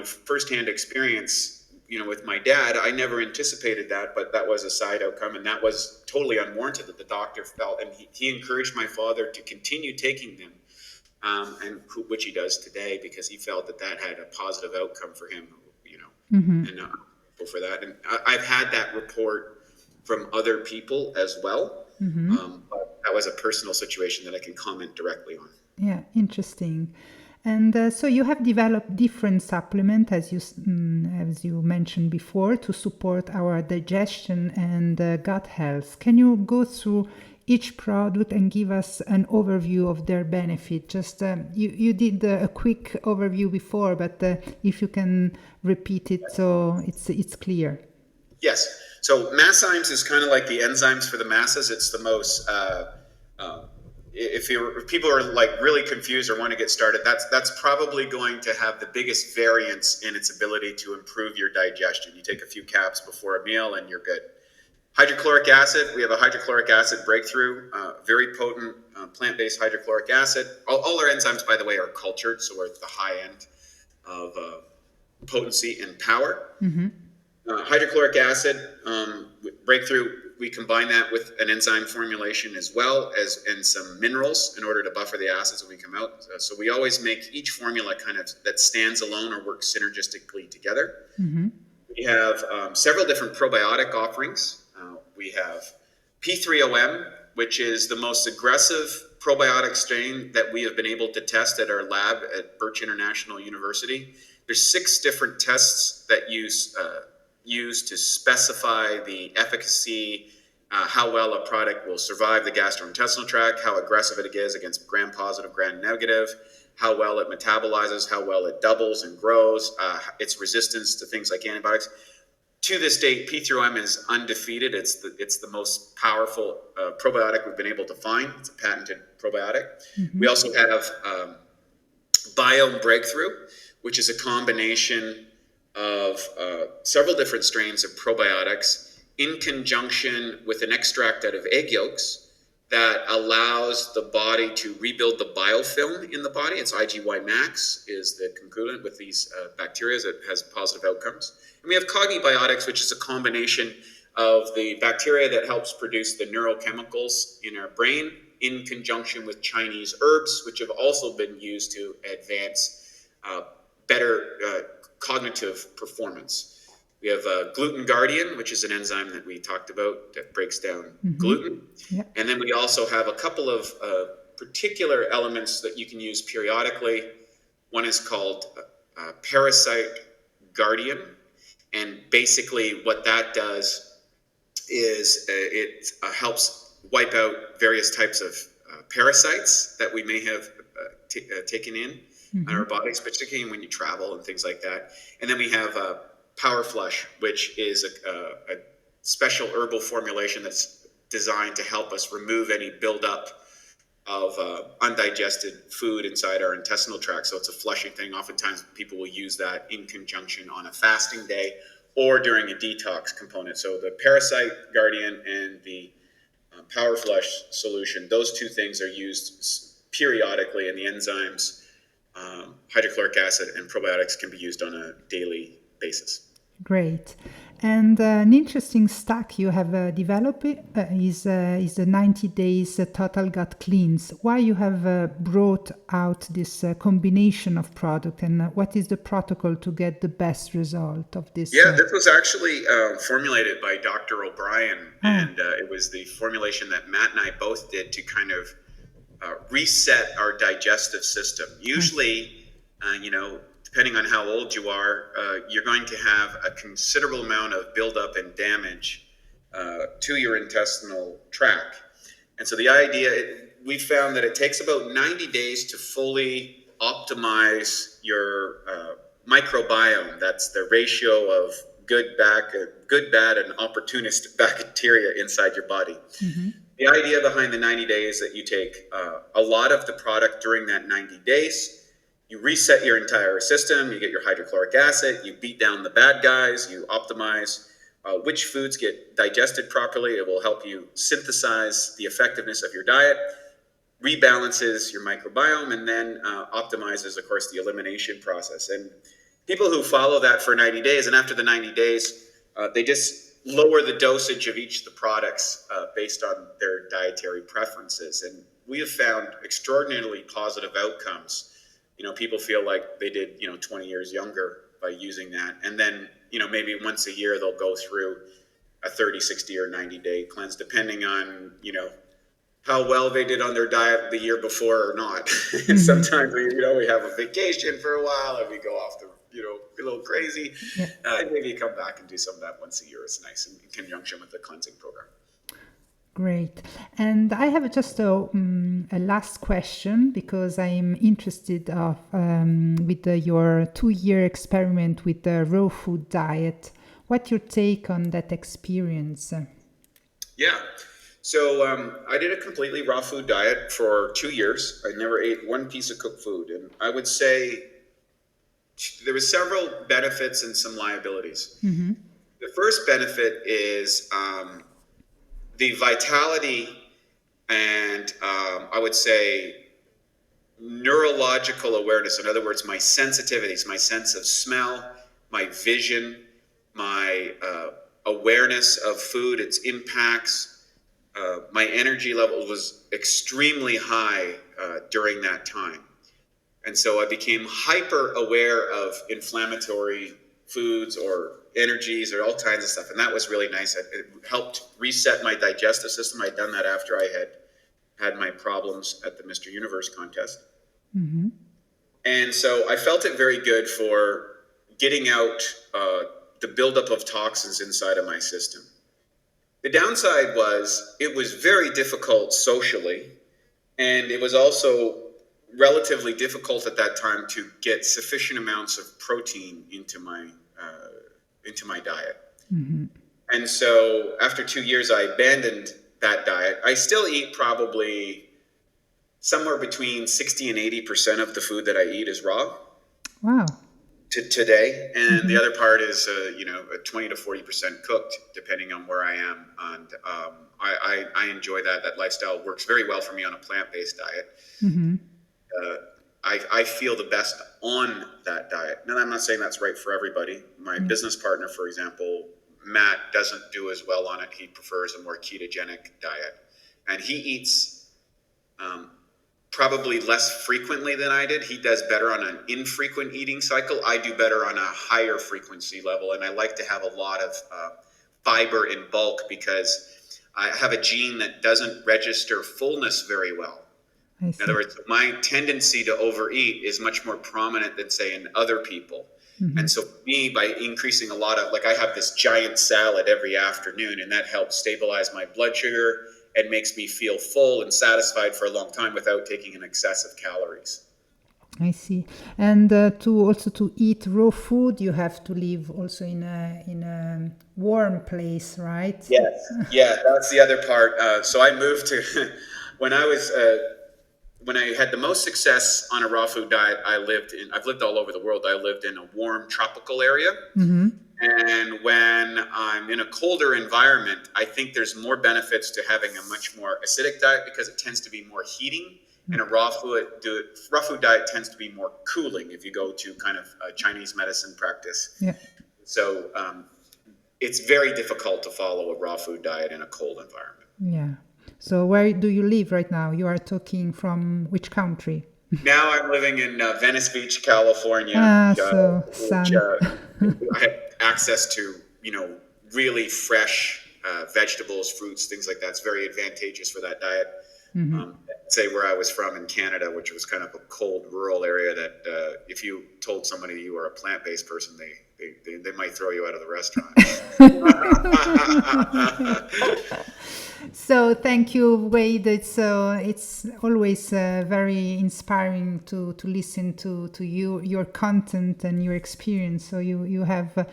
firsthand experience. With my dad. I never anticipated that, but that was a side outcome, and that was totally unwarranted that the doctor felt, and he encouraged my father to continue taking them, which he does today, because he felt that had a positive outcome for him, mm-hmm. and for that. And I've had that report from other people as well, mm-hmm. But that was a personal situation that I can comment directly on. Yeah, interesting. And so you have developed different supplements, as you mentioned before, to support our digestion and gut health. Can you go through each product and give us an overview of their benefit? Just you did a quick overview before, but if you can repeat it so it's clear. Yes. So Maszymes is kind of like the enzymes for the masses. It's the most if people are like really confused or want to get started, that's probably going to have the biggest variance in its ability to improve your digestion. You take a few caps before a meal and you're good. Hydrochloric acid, we have a hydrochloric acid breakthrough, very potent plant-based hydrochloric acid. All our enzymes, by the way, are cultured, so we're at the high end of potency and power. Mm-hmm. Hydrochloric acid breakthrough, we combine that with an enzyme formulation as well as and some minerals in order to buffer the acids when we come out. So we always make each formula kind of that stands alone or works synergistically together. Mm-hmm. We have several different probiotic offerings. We have P3OM, which is the most aggressive probiotic strain that we have been able to test at our lab at Birch International University. There's 6 different tests that use to specify the efficacy, how well a product will survive the gastrointestinal tract, how aggressive it is against gram-positive, gram-negative, how well it metabolizes, how well it doubles and grows, its resistance to things like antibiotics. To this date, P3OM is undefeated. It's the most powerful probiotic we've been able to find. It's a patented probiotic. Mm-hmm. We also have Biome Breakthrough, which is a combination of several different strains of probiotics in conjunction with an extract out of egg yolks that allows the body to rebuild the biofilm in the body. It's IgY max is the congruent with these bacteria that has positive outcomes. And we have Cognibiotics, which is a combination of the bacteria that helps produce the neurochemicals in our brain in conjunction with Chinese herbs, which have also been used to advance better cognitive performance. We have Gluten Guardian, which is an enzyme that we talked about that breaks down mm-hmm. gluten. Yep. And then we also have a couple of particular elements that you can use periodically. One is called Parasite Guardian. And basically what that does is it helps wipe out various types of parasites that we may have taken in mm-hmm. on our bodies, particularly when you travel and things like that. And then we have Power Flush, which is a special herbal formulation that's designed to help us remove any buildup of undigested food inside our intestinal tract. So it's a flushing thing. Oftentimes people will use that in conjunction on a fasting day or during a detox component. So the Parasite Guardian and the Power Flush solution, those two things are used periodically, and the enzymes, hydrochloric acid and probiotics can be used on a daily basis. Great. And an interesting stack you have developed is the 90 days total gut cleanse. Why you have brought out this combination of product, and what is the protocol to get the best result of this? Yeah, this was actually formulated by Dr. O'Brien, and it was the formulation that Matt and I both did to kind of reset our digestive system. Usually, depending on how old you are, you're going to have a considerable amount of buildup and damage to your intestinal tract. And so the idea, we found that it takes about 90 days to fully optimize your microbiome. That's the ratio of good, bad, and opportunist bacteria inside your body. Mm-hmm. The idea behind the 90 days that you take a lot of the product during that 90 days. You reset your entire system, you get your hydrochloric acid, you beat down the bad guys, you optimize which foods get digested properly. It will help you synthesize the effectiveness of your diet, rebalances your microbiome, and then optimizes, of course, the elimination process. And people who follow that for 90 days, and after the 90 days, they just lower the dosage of each of the products based on their dietary preferences. And we have found extraordinarily positive outcomes. People feel like they did, 20 years younger by using that. And then, maybe once a year they'll go through a 30, 60, or 90-day cleanse, depending on, how well they did on their diet the year before or not. Mm-hmm. Sometimes we have a vacation for a while and we go off the, a little crazy. Yeah. Maybe you come back and do some of that once a year. It's nice in conjunction with the cleansing program. Great. And I have just a last question, because I'm interested with your 2-year experiment with the raw food diet. What's your take on that experience? Yeah. So I did a completely raw food diet for 2 years. I never ate one piece of cooked food. And I would say there were several benefits and some liabilities. Mm-hmm. The first benefit is the vitality and I would say neurological awareness. In other words, my sensitivities, my sense of smell, my vision, my awareness of food, its impacts, my energy level was extremely high during that time. And so I became hyper aware of inflammatory foods or energies or all kinds of stuff. And that was really nice. It helped reset my digestive system. I'd done that after I had my problems at the Mr. Universe contest. Mm-hmm. And so I felt it very good for getting out the buildup of toxins inside of my system. The downside was it was very difficult socially. And it was also relatively difficult at that time to get sufficient amounts of protein into my diet. Mm-hmm. And so after 2 years, I abandoned that diet. I still eat probably somewhere between 60 and 80% of the food that I eat is raw. Wow. Today. And mm-hmm. the other part is, 20 to 40% cooked, depending on where I am. And I enjoy that. That lifestyle works very well for me on a plant-based diet. Mm-hmm. I feel the best on that diet. Now, I'm not saying that's right for everybody. My business partner, for example, Matt, doesn't do as well on it. He prefers a more ketogenic diet. And he eats probably less frequently than I did. He does better on an infrequent eating cycle. I do better on a higher frequency level. And I like to have a lot of fiber in bulk because I have a gene that doesn't register fullness very well. In other words, my tendency to overeat is much more prominent than, say, in other people. Mm-hmm. And so me, by increasing a lot of, I have this giant salad every afternoon, and that helps stabilize my blood sugar and makes me feel full and satisfied for a long time without taking an excess of calories. I see. And to eat raw food, you have to live also in a warm place, right? Yes. Yeah, that's the other part. So I moved to when I had the most success on a raw food diet, I've lived all over the world. I lived in a warm tropical area. Mm-hmm. And when I'm in a colder environment, I think there's more benefits to having a much more acidic diet because it tends to be more heating. And a raw food diet tends to be more cooling if you go to kind of a Chinese medicine practice. Yeah. So it's very difficult to follow a raw food diet in a cold environment. Yeah. So where do you live right now? You are talking from which country? Now I'm living in Venice Beach, California. So which, sun. I have access to, really fresh vegetables, fruits, things like that. It's very advantageous for that diet. Say where I was from in Canada, which was kind of a cold rural area that if you told somebody you were a plant-based person, they might throw you out of the restaurant. So thank you, Wade. It's always very inspiring to listen to your content and your experience. So you have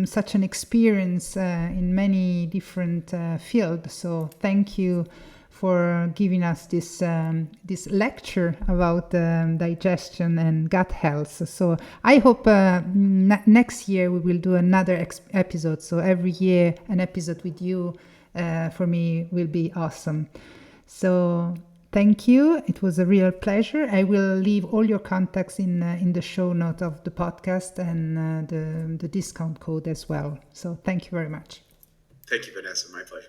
such an experience in many different fields. So thank you for giving us this lecture about digestion and gut health. So I hope next year we will do another episode. So every year an episode with you for me will be awesome. So thank you. It was a real pleasure. I will leave all your contacts in the show note of the podcast and the discount code as well. So thank you very much. Thank you, Vanessa. My pleasure.